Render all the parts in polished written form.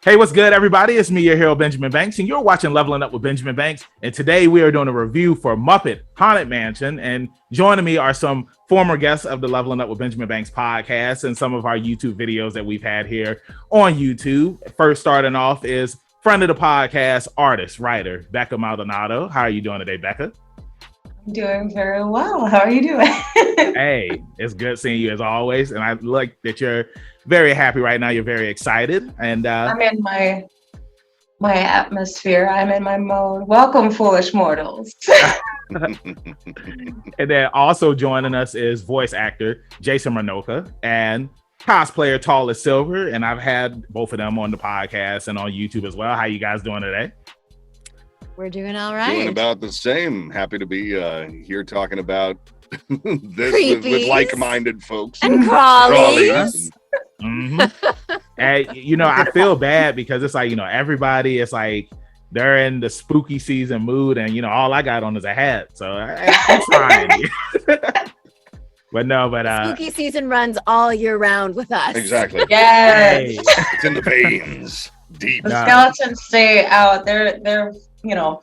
Hey, what's good, everybody? It's me, your hero, Benjamin Banks, and you're watching Leveling Up with Benjamin Banks. And today we are doing a review for Muppet Haunted Mansion. And joining me are some former guests of the Leveling Up with Benjamin Banks podcast and some of our YouTube videos that we've had here on YouTube. First, starting off is friend of the podcast, artist, writer, Beca Maldonado. How are you doing today, Beca? I'm doing very well. How are you doing? Hey, it's good seeing you as always. And I like that you're very happy right now. You're very excited. And I'm in my atmosphere. I'm in my mode. Welcome, foolish mortals. And then also joining us is voice actor Jason Marnocha and cosplayer Tall as Silver. And I've had both of them on the podcast and on YouTube as well. How you guys doing today? We're doing all right. Doing about the same. Happy to be here talking about this with like-minded folks and crawlies. Mm-hmm. And I feel bad because it's like, everybody, it's like they're in the spooky season mood, and all I got on is a hat, so it's fine. but spooky season runs all year round with us. Exactly. Yes. It's in the veins, deep. The skeletons stay out. They're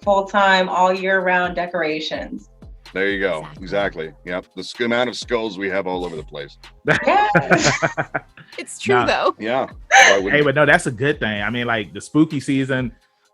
full-time, all year round decorations. There you go. Exactly. Yep. The amount of skulls we have all over the place. Yes. It's true though. Yeah. Hey, but no, that's a good thing. I mean, like the spooky season,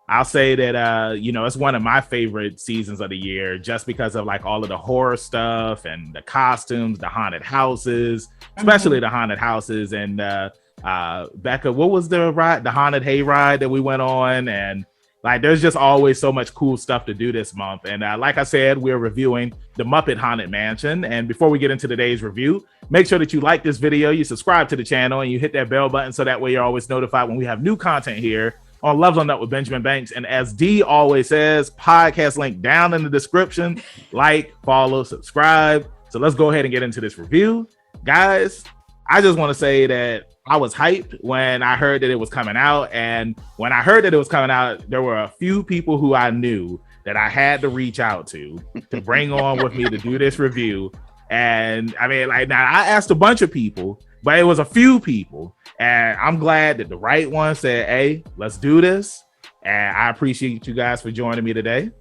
I'll say that it's one of my favorite seasons of the year just because of like all of the horror stuff and the costumes, the haunted houses, especially the haunted houses. And Becca, what was the ride? The haunted hayride that we went on, and like, there's just always so much cool stuff to do this month. And like I said, we're reviewing the Muppet Haunted Mansion. And before we get into today's review, make sure that you like this video, you subscribe to the channel, and you hit that bell button so that way you're always notified when we have new content here on Leveling Up with Benjamin Banks. And as D always says, podcast link down in the description. Like, follow, subscribe. So let's go ahead and get into this review. Guys, I just want to say that I was hyped when I heard that it was coming out. And when I heard that it was coming out, there were a few people who I knew that I had to reach out to bring on with me to do this review. And I mean, like, now I asked a bunch of people, but it was a few people. And I'm glad that the right one said, hey, let's do this. And I appreciate you guys for joining me today.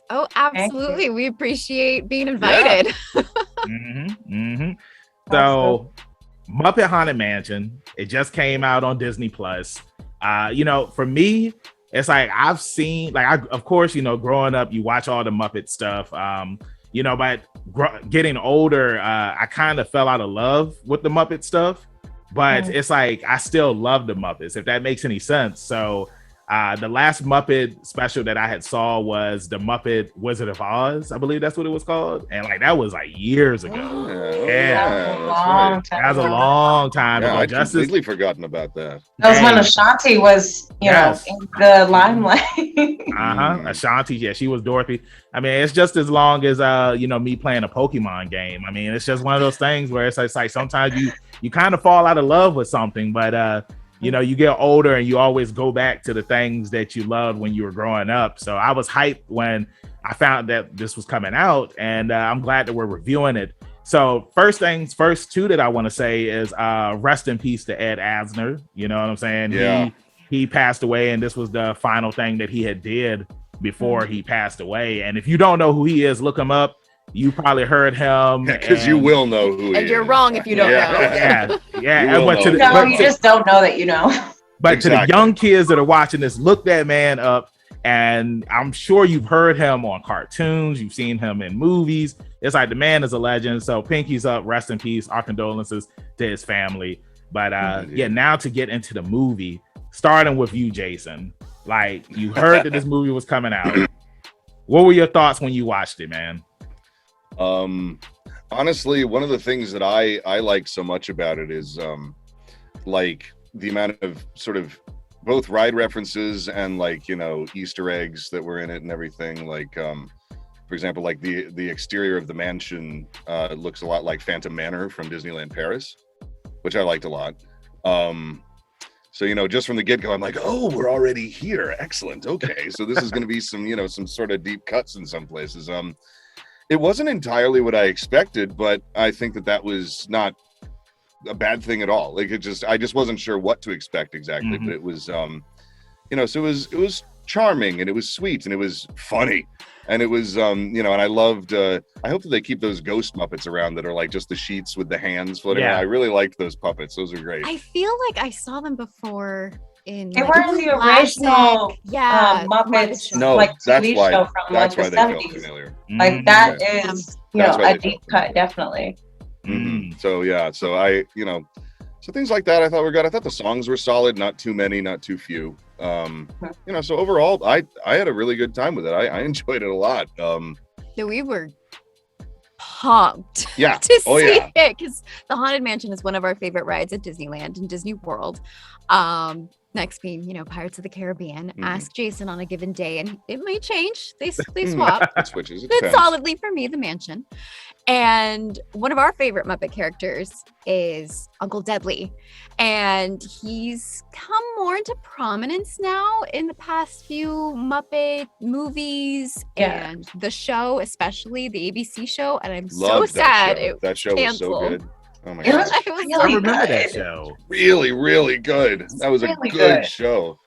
Oh, absolutely. We appreciate being invited. Yeah. So Muppet Haunted Mansion, it just came out on Disney Plus. For me, it's like I've seen, like, of course, growing up, you watch all the Muppet stuff. But getting older, I kind of fell out of love with the Muppet stuff. But it's like I still love the Muppets, if that makes any sense. So the last Muppet special that I had saw was the Muppet Wizard of Oz. I believe that's what it was called. And like that was like years ago. That was a long time ago. I completely forgotten about that. That was when Ashanti was, in the limelight. Ashanti, yeah, she was Dorothy. I mean, it's just as long as me playing a Pokemon game. I mean, it's just one of those things where it's like sometimes you kind of fall out of love with something, but you get older and you always go back to the things that you loved when you were growing up. So I was hyped when I found that this was coming out, and I'm glad that we're reviewing it. So first things first, too, that I want to say is rest in peace to Ed Asner. You know what I'm saying? Yeah. He passed away, and this was the final thing that he had did before he passed away. And if you don't know who he is, look him up. You probably heard him, because you will know who he is. And you're wrong if you don't know. Yeah. You just don't know that you know. But to the young kids that are watching this, look that man up. And I'm sure you've heard him on cartoons. You've seen him in movies. It's like the man is a legend. So pinkies up, rest in peace. Our condolences to his family. But now to get into the movie, starting with you, Jason. Like, you heard that this movie was coming out. What were your thoughts when you watched it, man? Honestly, one of the things that I like so much about it is like the amount of sort of both ride references and like Easter eggs that were in it and everything. Like for example, like the exterior of the mansion looks a lot like Phantom Manor from Disneyland Paris, which I liked a lot. So just from the get-go, I'm like, oh, we're already here. Excellent. Okay, so this is going to be some some sort of deep cuts in some places. It wasn't entirely what I expected, but I think that was not a bad thing at all. Like I just wasn't sure what to expect exactly, but it was, you know, so it was charming and it was sweet and it was funny. And it was, you know, and I loved, I hope that they keep those ghost Muppets around that are like just the sheets with the hands floating around. I really liked those puppets. Those are great. I feel like I saw them before in They like, were the original Muppets, no, like that's TV why, show from that's like why the they felt 70s. familiar. Like that is, you know, a deep cut, definitely. So yeah, so I, you know, so things like that I thought were good. I thought the songs were solid, not too many, not too few. You know, so overall I had a really good time with it. I enjoyed it a lot. So we were pumped to see it, because the Haunted Mansion is one of our favorite rides at Disneyland and Disney World. Next being, you know, Pirates of the Caribbean. Ask Jason on a given day and it may change. They swap. It switches. It's solidly for me, the mansion. And one of our favorite Muppet characters is Uncle Deadly. And he's come more into prominence now in the past few Muppet movies and the show, especially the ABC show. And I'm so sad that show was so good. Oh my gosh. I remember that show. Really, really good. That was a good show.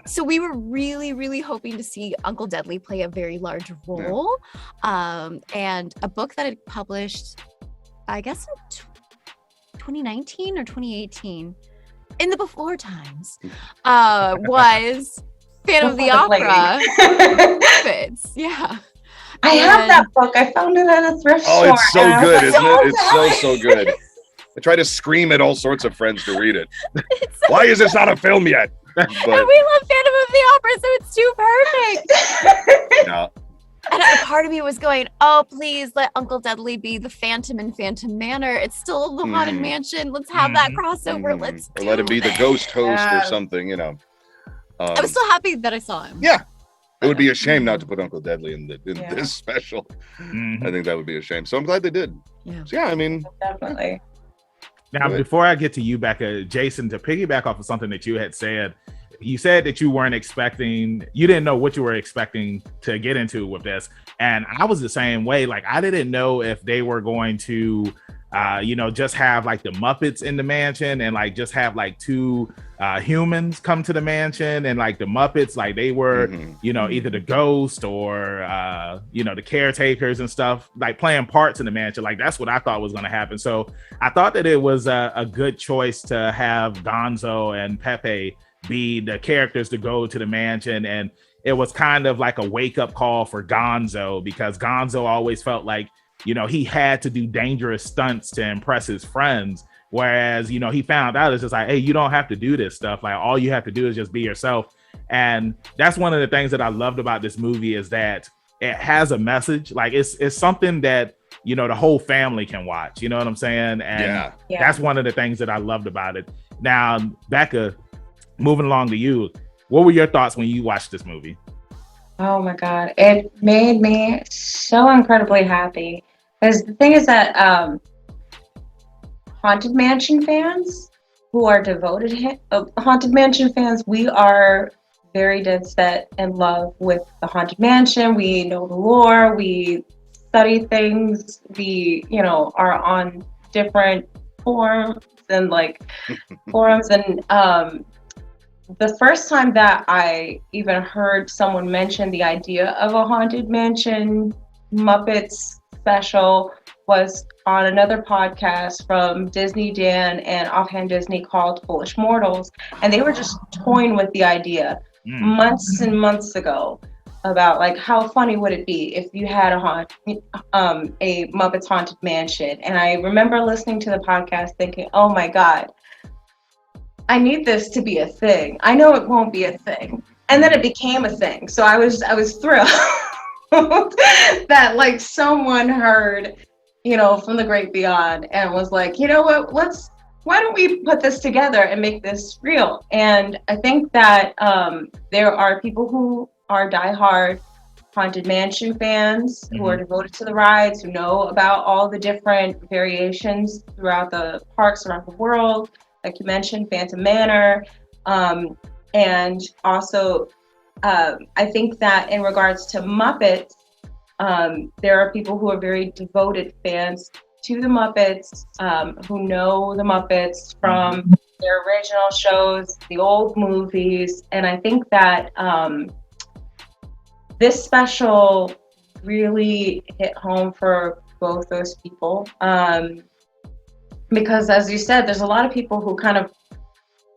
So we were really, really hoping to see Uncle Deadly play a very large role. And a book that had published, I guess in 2019 or 2018, in the before times, was Phantom of the Opera. Muppets. Yeah. I have that book. I found it at a thrift store. Oh, it's so good, isn't it? It's so good. I try to scream at all sorts of friends to read it. Why is this not a film yet? But, and we love Phantom of the Opera, so it's too perfect. Yeah. And a part of me was going, oh, please let Uncle Deadly be the Phantom in Phantom Manor. It's still the Haunted Mansion. Let's have that crossover. Let's or let him be the ghost host or something, you know. I was so happy that I saw him. Yeah. It would be a shame not to put Uncle Deadly in this special. I think that would be a shame. So I'm glad they did. Yeah. So yeah, I mean, definitely. Now, before I get to you, Becca, Jason, to piggyback off of something that you had said, you said that you didn't know what you were expecting to get into with this. And I was the same way. Like, I didn't know if they were going to, you know, just have like the Muppets in the mansion and like just have like two humans come to the mansion, and like the Muppets, like they were, you know, either the ghost or, you know, the caretakers and stuff, like playing parts in the mansion. Like that's what I thought was going to happen. So I thought that it was a good choice to have Gonzo and Pepe be the characters to go to the mansion. And it was kind of like a wake-up call for Gonzo, because Gonzo always felt like, you know, he had to do dangerous stunts to impress his friends, whereas, you know, he found out it's just like, hey, you don't have to do this stuff. Like, all you have to do is just be yourself. And that's one of the things that I loved about this movie, is that it has a message. Like it's something that, you know, the whole family can watch, you know what I'm saying? And that's one of the things that I loved about it. Now, Becca, moving along to you, what were your thoughts when you watched this movie? Oh my God, it made me so incredibly happy. Because the thing is that Haunted Mansion fans who are devoted Haunted Mansion fans, we are very dead set in love with the Haunted Mansion. We know the lore, we study things, we, you know, are on different forums and the first time that I even heard someone mention the idea of a Haunted Mansion Muppets special was on another podcast from Disney Dan and Offhand Disney called Foolish Mortals. And they were just toying with the idea months and months ago about like, how funny would it be if you had a Muppets Haunted Mansion. And I remember listening to the podcast thinking, oh my God, I need this to be a thing. I know it won't be a thing. And then it became a thing. So I was thrilled that like someone heard, you know, from the great beyond and was like, you know what, why don't we put this together and make this real? And I think that there are people who are diehard Haunted Mansion fans who are devoted to the rides, who know about all the different variations throughout the parks around the world. Like you mentioned, Phantom Manor. And also, I think that in regards to Muppets, there are people who are very devoted fans to the Muppets, who know the Muppets from their original shows, the old movies, and I think that this special really hit home for both those people. Because as you said, there's a lot of people who kind of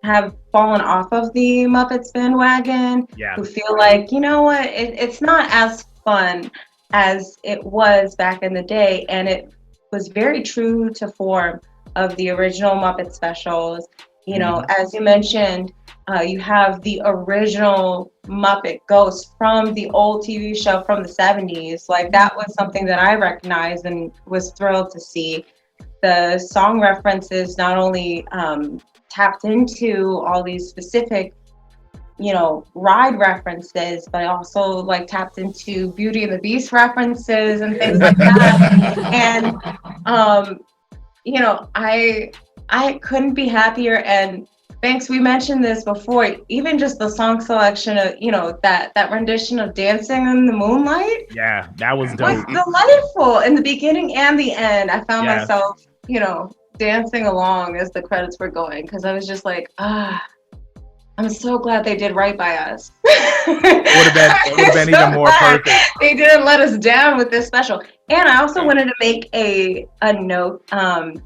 have fallen off of the Muppets bandwagon, who feel like, you know what, it's not as fun as it was back in the day. And it was very true to form of the original Muppet specials. You know, as you mentioned, you have the original Muppet Ghost from the old TV show from the 70s. Like, that was something that I recognized and was thrilled to see. The song references not only tapped into all these specific, you know, ride references, but also like tapped into Beauty and the Beast references and things like that. And you know, I couldn't be happier. And thanks, we mentioned this before, even just the song selection of, you know, that rendition of Dancing in the Moonlight. Yeah, that was dope. Was delightful in the beginning and the end. I found myself, you know, dancing along as the credits were going, because I was just like, I'm so glad they did right by us. It would have been even more perfect. They didn't let us down with this special. And I also wanted to make a note.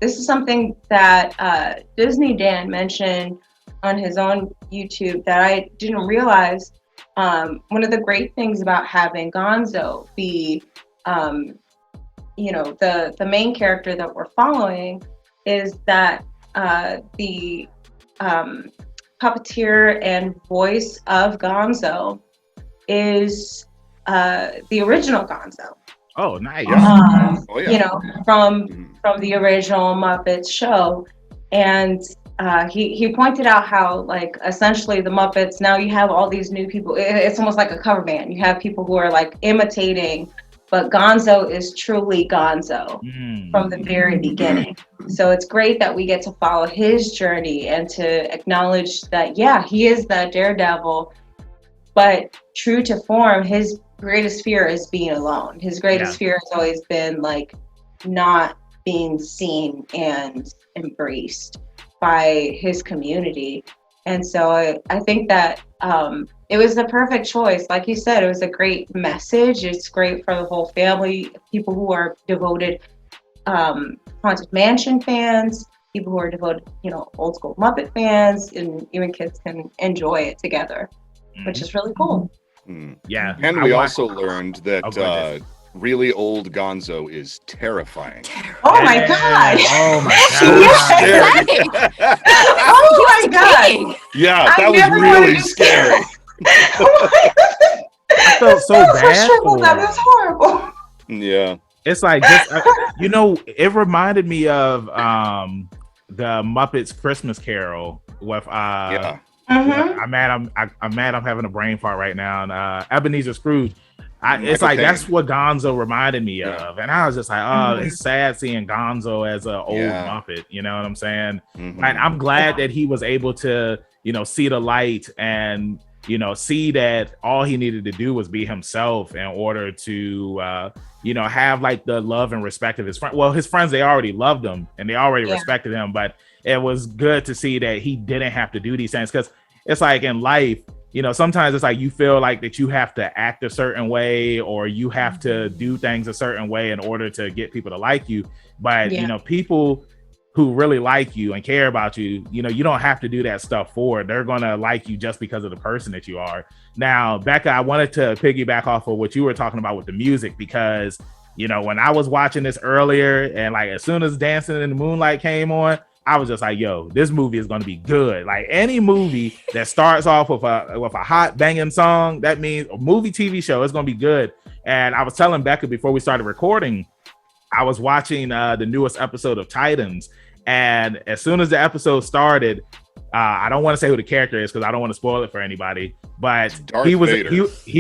This is something that Disney Dan mentioned on his own YouTube that I didn't realize. One of the great things about having Gonzo be, you know, the main character that we're following is that the puppeteer and voice of Gonzo is the original Gonzo. Oh, nice. You know, from the original Muppets show. And he pointed out how, like, essentially the Muppets, now you have all these new people. It's almost like a cover band. You have people who are like imitating, but Gonzo is truly Gonzo from the very beginning. So it's great that we get to follow his journey and to acknowledge that, yeah, he is that daredevil, but true to form, his greatest fear is being alone. His greatest fear has always been like not being seen and embraced by his community. And so I think that it was the perfect choice. Like you said, it was a great message. It's great for the whole family, people who are devoted Haunted Mansion fans, people who are devoted, you know, old school Muppet fans, and even kids can enjoy it together, which is really cool. Yeah. And we also learned that really old Gonzo is terrifying. Oh my god! Oh my god! Oh my god! Yeah, that was really scary. I felt so bad. That was horrible. Yeah. It's like, you know, it reminded me of the Muppets Christmas Carol with I'm mad I'm having a brain fart right now. And Ebenezer Scrooge. It's like that's what Gonzo reminded me of, and I was just like, oh, it's sad seeing Gonzo as an old Muppet. You know what I'm saying? And I'm glad that he was able to, you know, see the light and, you know, see that all he needed to do was be himself in order to, you know, have like the love and respect of his friends. Well, his friends, they already loved him and they already respected him, but it was good to see that he didn't have to do these things, because it's like in life, you know, sometimes it's like you feel like that you have to act a certain way or you have to do things a certain way in order to get people to like you. But, you know, people who really like you and care about you, you know, you don't have to do that stuff for. They're going to like you just because of the person that you are. Now, Becca, I wanted to piggyback off of what you were talking about with the music, because, you know, when I was watching this earlier and like as soon as Dancing in the Moonlight came on, I was just like, yo, this movie is going to be good. Like any movie that starts off with a hot banging song, that means a movie, TV show, it's going to be good. And I was telling Becca before we started recording, I was watching the newest episode of Titans. And as soon as the episode started, I don't want to say who the character is because I don't want to spoil it for anybody, but he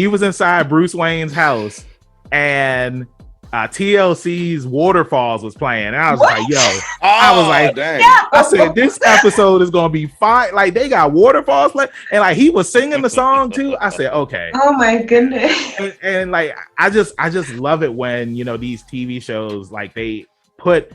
was inside Bruce Wayne's house and TLC's Waterfalls was playing, and I was like, yo, dang. I said, this episode is gonna be fine. Like they got Waterfalls playing, and like he was singing the song too. I said, okay. Oh my goodness. And like I just love it when, you know, these TV shows, like they put,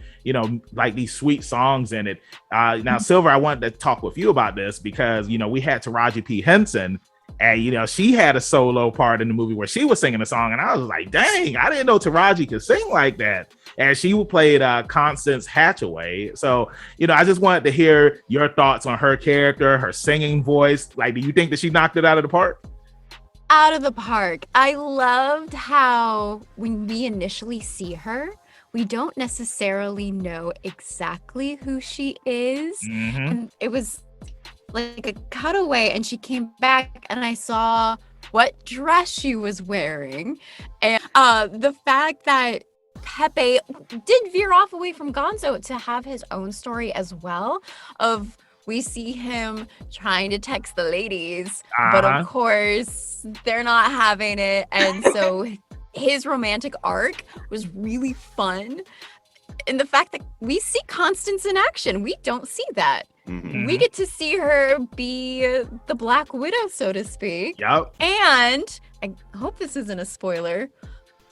like these sweet songs in it. Now, Silver, I wanted to talk with you about this because, we had Taraji P. Henson, and, she had a solo part in the movie where she was singing a song, and I was like, dang, I didn't know Taraji could sing like that. And she played Constance Hatchaway. So, I just wanted to hear your thoughts on her character, her singing voice. Like, do you think that she knocked it out of the park? Out of the park. I loved how when we initially see her, we don't necessarily know exactly who she is. Mm-hmm. And it was like a cutaway, and she came back and I saw what dress she was wearing. And the fact that Pepe did veer off away from Gonzo to have his own story as well, of we see him trying to text the ladies, but of course they're not having it. And so his romantic arc was really fun. And the fact that we see Constance in action, we don't see that. Mm-hmm. We get to see her be the Black Widow, so to speak. Yep. And I hope this isn't a spoiler,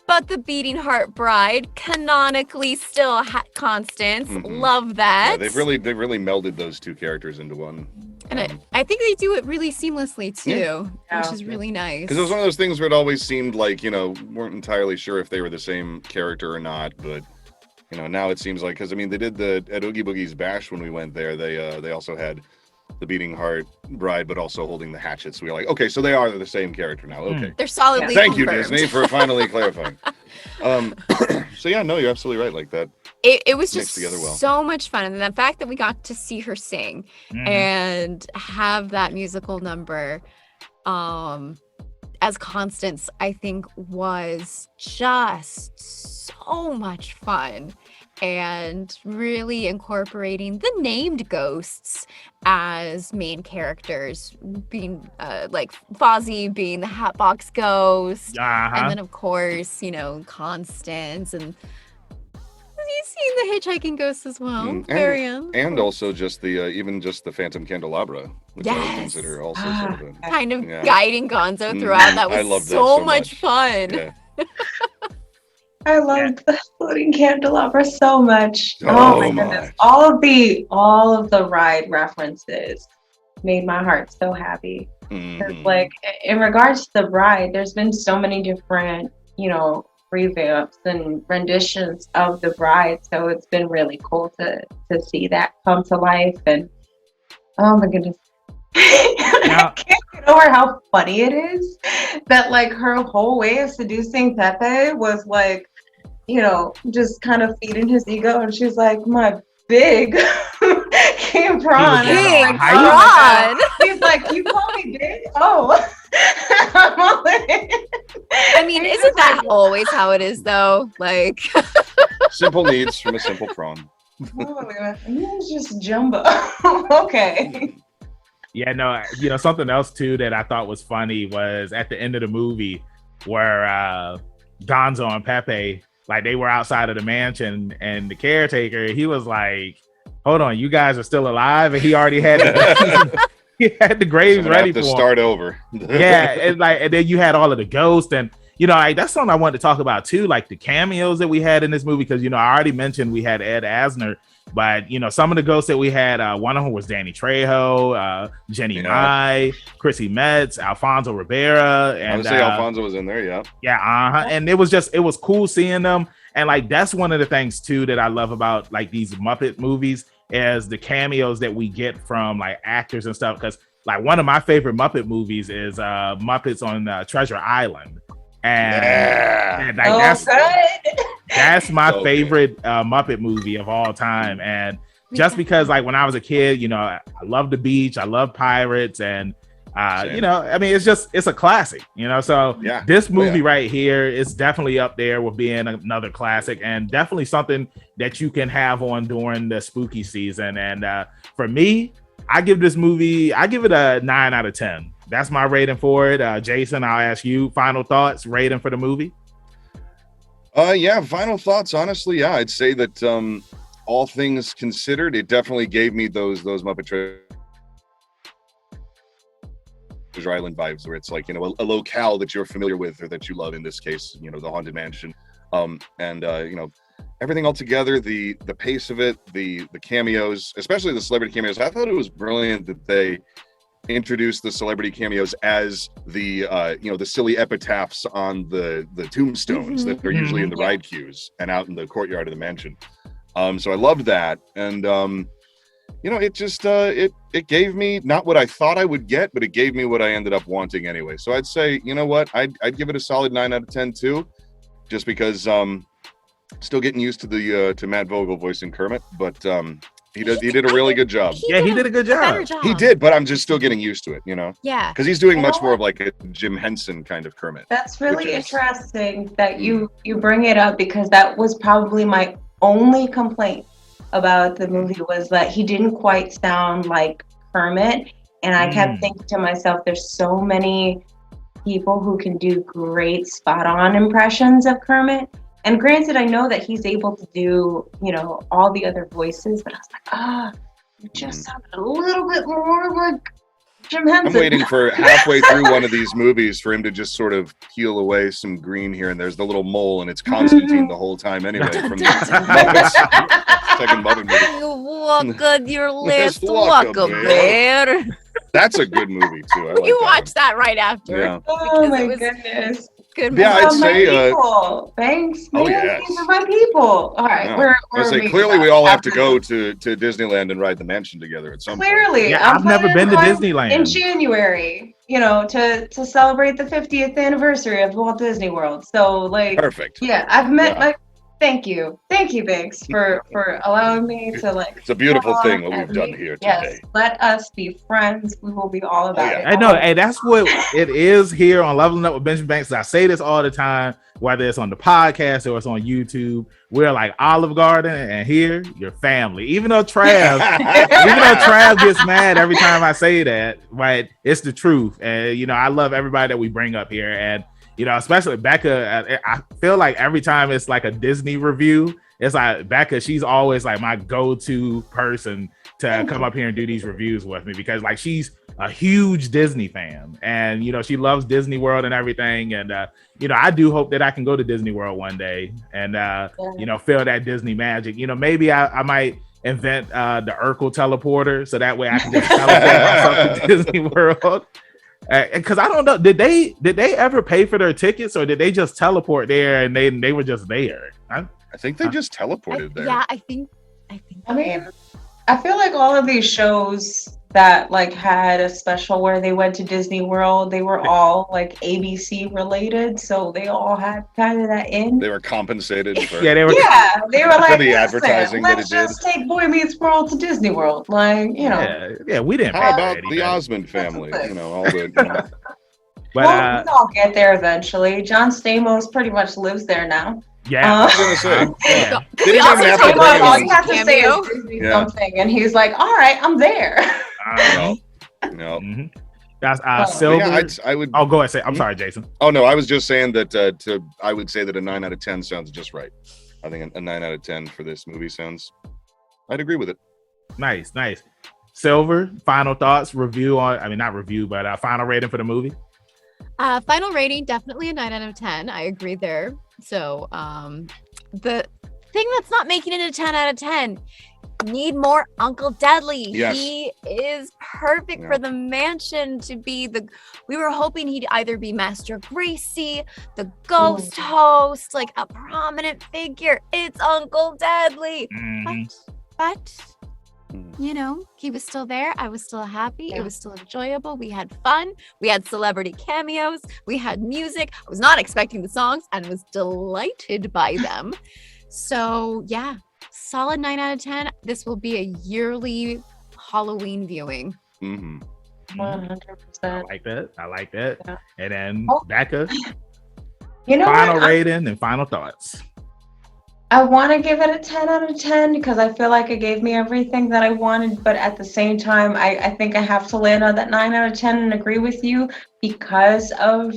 but the Beating Heart Bride canonically still Constance. Mm-hmm. Love that. Yeah, they've really melded those two characters into one. And I think they do it really seamlessly too, which is really nice. Because it was one of those things where it always seemed like, weren't entirely sure if they were the same character or not, but now it seems like, because I mean, they did at Oogie Boogie's Bash when we went there. They also had the Beating Heart Bride, but also holding the hatchet. So we were like, okay, so they are the same character now. Okay, they're solidly. Thank you, confirmed. Disney, for finally clarifying. So yeah, no, you're absolutely right. Like that. It was just together well. So much fun, and the fact that we got to see her sing and have that musical number, as Constance, I think was just so much fun. And really incorporating the named ghosts as main characters, being like Fozzie being the Hatbox Ghost, and then of course, Constance, and you've seen the Hitchhiking Ghost as well. And also just the even just the Phantom Candelabra, which I would consider also sort of a, kind of guiding Gonzo throughout. That was so much fun. Yeah. I loved the floating candelabra so much. Oh my goodness. All of the ride references made my heart so happy. Mm-hmm. Like in regards to the ride, there's been so many different, revamps and renditions of the ride. So it's been really cool to see that come to life. And oh my goodness. I can't get over how funny it is that like her whole way of seducing Pepe was like, just kind of feeding his ego, and she's like, my big king prawn. King prawn. He's like, you call me big? Oh. I mean, isn't that always how it is though? Like simple needs from a simple prawn. He's just jumbo. Okay. Yeah, no, something else too that I thought was funny was at the end of the movie where Gonzo and Pepe, like they were outside of the mansion, and the caretaker, he was like, hold on, you guys are still alive? And he already had he had the graves ready for him. Start over. Yeah, and then you had all of the ghosts, and that's something I wanted to talk about too, like the cameos that we had in this movie, because I already mentioned we had Ed Asner. But some of the ghosts that we had, one of them was Danny Trejo, Jenny Mai, Chrissy Metz, Alfonso Rivera, and I would say Alfonso was in there, yeah. Yeah, and it was cool seeing them. And like that's one of the things too that I love about like these Muppet movies is the cameos that we get from like actors and stuff. Because like one of my favorite Muppet movies is Muppets on Treasure Island. And that's my favorite Muppet movie of all time. And just because like when I was a kid, I loved the beach, I love pirates, and it's a classic, so this movie right here is definitely up there with being another classic, and definitely something that you can have on during the spooky season. And for me, I give it a 9 out of 10. That's my rating for it. Jason, I'll ask you final thoughts, rating for the movie. Final thoughts. Honestly, yeah, I'd say that all things considered, it definitely gave me those Muppet Treasure Island vibes, where it's like, a locale that you're familiar with or that you love. In this case, the Haunted Mansion. everything all together, the pace of it, the cameos, especially the celebrity cameos. I thought it was brilliant that they introduced the celebrity cameos as the the silly epitaphs on the tombstones that are usually in the ride queues and out in the courtyard of the mansion. So I loved that, and it just it gave me not what I thought I would get, but it gave me what I ended up wanting anyway. So I'd say, you know what, I'd give it a solid 9 out of 10 too, just because still getting used to the to Matt Vogel voicing Kermit, but he did a really good job. He did a good job. He did, but I'm just still getting used to it, Yeah, because he's doing much more of like a Jim Henson kind of Kermit. That's really interesting that you bring it up, because that was probably my only complaint about the movie, was that he didn't quite sound like Kermit, and I kept thinking to myself, there's so many people who can do great spot on impressions of Kermit. And granted, I know that he's able to do, all the other voices, but I was like, you just sounded a little bit more like Jim Henson. I'm waiting for halfway through one of these movies for him to just sort of peel away some green here, and there's the little mole, and it's Constantine the whole time anyway from the Muppets, second Muppet movie. You walk on your last walk walk a a bear. That's a good movie too. I like You that watched that right after. Yeah. Oh my goodness. Good Yeah, movie. I'd say, people. Thanks, man. yes. These are my people. All right, Yeah. I say clearly we all have to after go to Disneyland and ride the mansion together at some point. Clearly, Yeah, I've never been to Disneyland. in January. To celebrate the 50th anniversary of Walt Disney World. So Perfect. yeah, I've met my. Thank you, Biggs, for allowing me to It's a beautiful thing what we've done here today. Yes, let us be friends. We will be all about it. I know, and that's what it is here on Leveling Up with Benjamin Banks. I say this all the time, whether it's on the podcast or it's on YouTube. We're like Olive Garden, and here you're family. Even though Trav gets mad every time I say that, but it's the truth. And I love everybody that we bring up here, and especially Becca. I feel like every time it's like a Disney review, it's like Becca, she's always like my go-to person to come up here and do these reviews with me, because like she's a huge Disney fan, and she loves Disney World and everything. And I do hope that I can go to Disney World one day and feel that Disney magic. Maybe I might invent the Urkel teleporter, so that way I can just teleport myself to Disney World. Because I don't know, did they ever pay for their tickets, or did they just teleport there and they were just there? I think they just teleported there. Yeah, I think. I mean, I feel like all of these shows that had a special where they went to Disney World, they were all ABC related, so they all had kind of that in. They were compensated for. They were like, for the advertising that it did. Let's just take Boy Meets World to Disney World, Yeah, we didn't. How about the Osmond family? All the. But we all get there eventually. John Stamos pretty much lives there now. Yeah, I was gonna say. Yeah. They We didn't also even have talk to about bring All him. you have to say Cameo. is Disney something, and he's like, "All right, I'm there." No. That's Silver. Yeah, I would. Oh, go ahead. Say. I'm sorry, Jason. Oh no, I was just saying that. I would say that a 9 out of 10 sounds just right. I think a 9 out of 10 for this movie sounds. I'd agree with it. Nice. Silver. Final thoughts. Review on. I mean, not review, but final rating for the movie. Final rating, definitely a 9 out of 10. I agree there. So the thing that's not making it a 10 out of 10, need more Uncle Deadly. Yes. He is perfect for the mansion to be we were hoping he'd either be Master Gracie, the ghost host, like a prominent figure. It's Uncle Deadly. But he was still there. I was still happy. It was still enjoyable. We had fun. We had celebrity cameos. We had music. I was not expecting the songs and was delighted by them. So yeah, solid 9 out of 10. This will be a yearly Halloween viewing. 100%. I like that. Yeah. And then Becca, final rating and final thoughts. I want to give it a 10 out of 10 because I feel like it gave me everything that I wanted. But at the same time, I think I have to land on that 9 out of 10 and agree with you because of,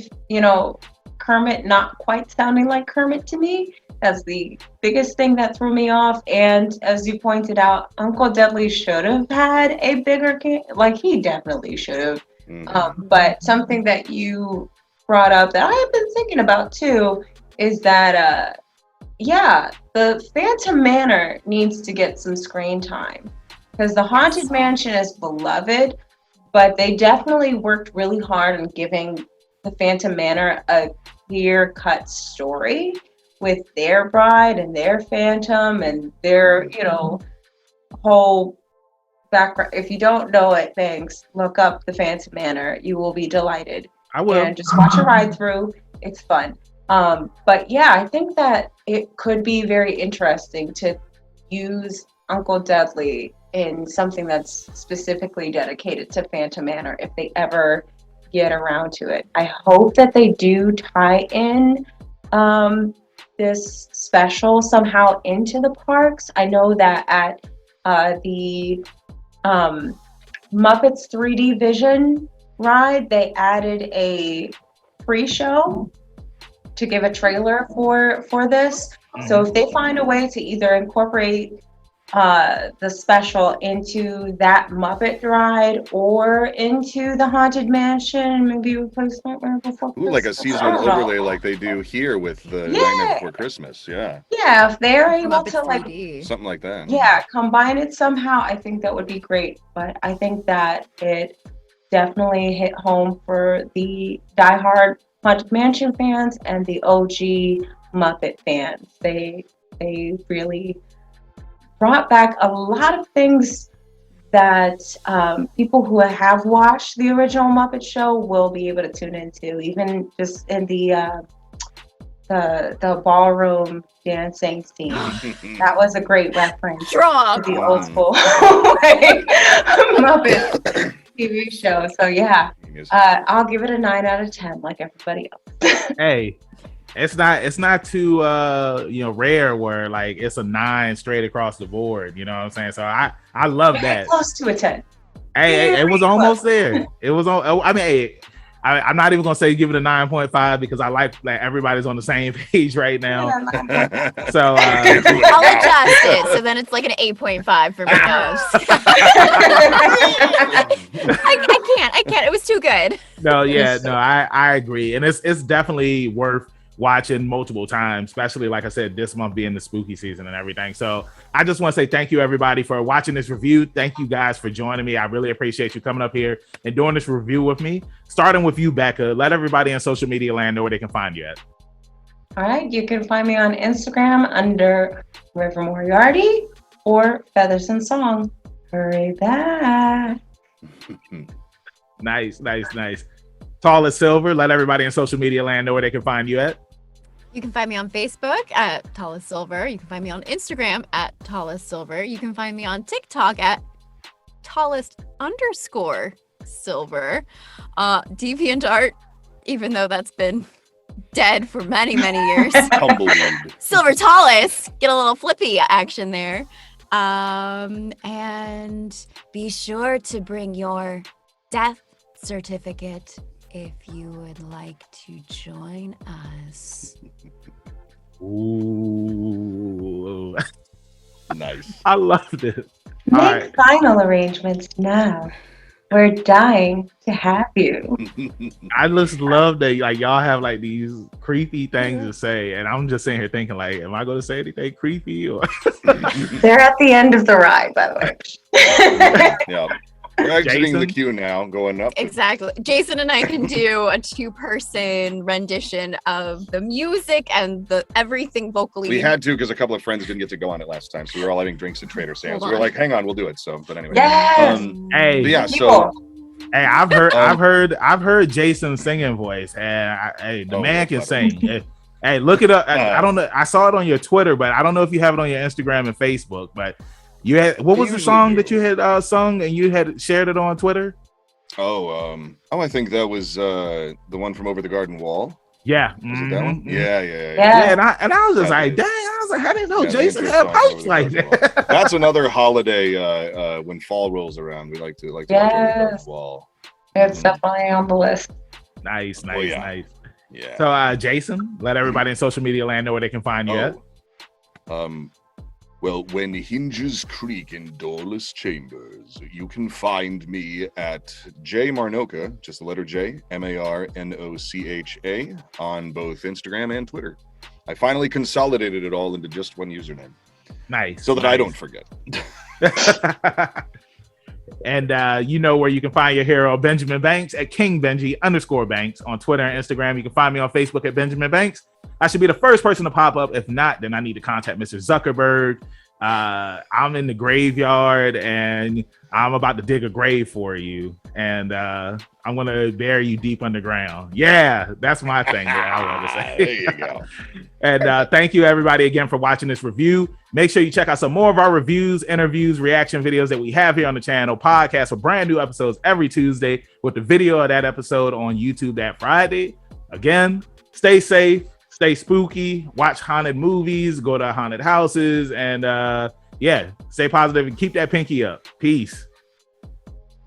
Kermit not quite sounding like Kermit to me. That's the biggest thing that threw me off. And as you pointed out, Uncle Deadly should have had a bigger, he definitely should have. But something that you brought up that I have been thinking about too is that yeah, the Phantom Manor needs to get some screen time because the Haunted Mansion is beloved, but they definitely worked really hard on giving the Phantom Manor a clear-cut story with their bride and their phantom and their, whole background. If you don't know it, thanks. Look up the Phantom Manor. You will be delighted. I will. And just watch a ride through. It's fun. But yeah, I think that it could be very interesting to use Uncle Dudley in something that's specifically dedicated to Phantom Manor if they ever get around to it. I hope that they do tie in this special somehow into the parks. I know that at the Muppets 3D Vision ride, they added a pre-show to give a trailer for this. So if they find a way to either incorporate the special into that Muppet ride or into the Haunted Mansion, maybe replace Nightmare Before Christmas. Ooh, like a seasonal overlay like they do here with the Nightmare Before Christmas. Yeah. Yeah, if they're able Muppets to 3D. Something like that. Yeah, combine it somehow, I think that would be great. But I think that it definitely hit home for the diehard Haunted Mansion fans and the OG Muppet fans. They really brought back a lot of things that people who have watched the original Muppet Show will be able to tune into, even just in the ballroom dancing scene. That was a great reference to the old school Muppet TV show. So yeah, I'll give it a 9 out of 10, like everybody else. Hey, it's not too rare where like it's a 9 straight across the board. You know what I'm saying? So I love that. Close to a 10. Hey, it was almost there. It was on. I mean, hey, I'm not even gonna say give it a 9.5 because I like everybody's on the same page right now. So I'll adjust it. So then it's like an 8.5 for me. I can't. It was too good. No, I agree, and it's definitely worth watching multiple times, especially like I said, this month being the spooky season and everything. So I just want to say thank you everybody for watching this review. Thank you guys for joining me. I really appreciate you coming up here and doing this review with me. Starting with you, Becca, let everybody in social media land know where they can find you at. All right, you can find me on Instagram under River Moriarty or Feathers and Song. Hurry back. Nice. Tall as Silver, let everybody in social media land know where they can find you at. You can find me on Facebook at Tallest Silver. You can find me on Instagram at Tallest Silver. You can find me on TikTok at Tallest_Silver. DeviantArt, even though that's been dead for many, many years. Tumbleweed. Silver Tallest. Get a little flippy action there. And be sure to bring your death certificate if you would like to join us. Ooh. Nice. I loved it. Make final arrangements now. We're dying to have you. I just love that like y'all have like these creepy things to say, and I'm just sitting here thinking like, am I going to say anything creepy? Or they're at the end of the ride, by the way. Yeah. We're exiting the queue now, going up. Exactly. Jason and I can do a 2-person rendition of the music and the everything vocally. We had to because a couple of friends didn't get to go on it last time, so we were all having drinks at Trader Sam's. We were like, "Hang on, we'll do it." So, but anyway. Yes. Hey. Yeah. So. Hey, I've heard Jason's singing voice, and the man can sing. Hey, look it up. I don't know. I saw it on your Twitter, but I don't know if you have it on your Instagram and Facebook. But you had what was the song that you had sung and you had shared it on Twitter? I think that was the one from Over the Garden Wall. Yeah. Was it that one? Yeah. And I was just like, dang, I was like, I didn't know Jason had pipes like that. That's another holiday when fall rolls around. We like to watch Over the Garden Wall. It's definitely on the list. Nice. Yeah. So Jason, let everybody in social media land know where they can find you at. Well, when hinges creak in doorless chambers, you can find me at J Marnocha, just the letter J, Marnocha, on both Instagram and Twitter. I finally consolidated it all into just one username. Nice. So that I don't forget. And you know where you can find your hero, Benjamin Banks, at KingBenji_Banks on Twitter and Instagram. You can find me on Facebook at Benjamin Banks. I should be the first person to pop up. If not, then I need to contact Mr. Zuckerberg. I'm in the graveyard and I'm about to dig a grave for you. And I'm going to bury you deep underground. Yeah, that's my thing that I want to say. There you go. And thank you, everybody, again, for watching this review. Make sure you check out some more of our reviews, interviews, reaction videos that we have here on the channel. Podcast with brand new episodes every Tuesday with the video of that episode on YouTube that Friday. Again, stay safe, stay spooky, watch haunted movies, go to haunted houses, and yeah, stay positive and keep that pinky up. Peace.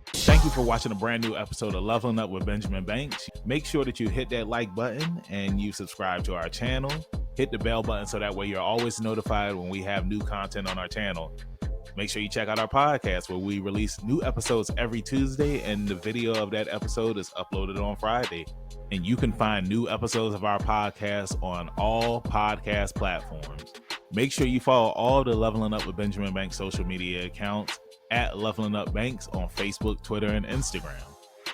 Thank you for watching a brand new episode of Leveling Up with Benjamin Banks. Make sure that you hit that like button and you subscribe to our channel. Hit the bell button so that way you're always notified when we have new content on our channel. Make sure you check out our podcast where we release new episodes every Tuesday and the video of that episode is uploaded on Friday. And you can find new episodes of our podcast on all podcast platforms. Make sure you follow all the Leveling Up with Benjamin Banks social media accounts at Leveling Up Banks on Facebook, Twitter, and Instagram.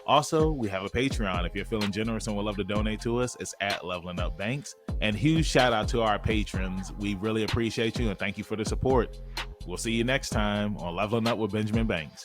Also, we have a Patreon. If you're feeling generous and would love to donate to us, it's at Leveling Up Banks. And huge shout out to our patrons. We really appreciate you and thank you for the support. We'll see you next time on Leveling Up with Benjamin Banks.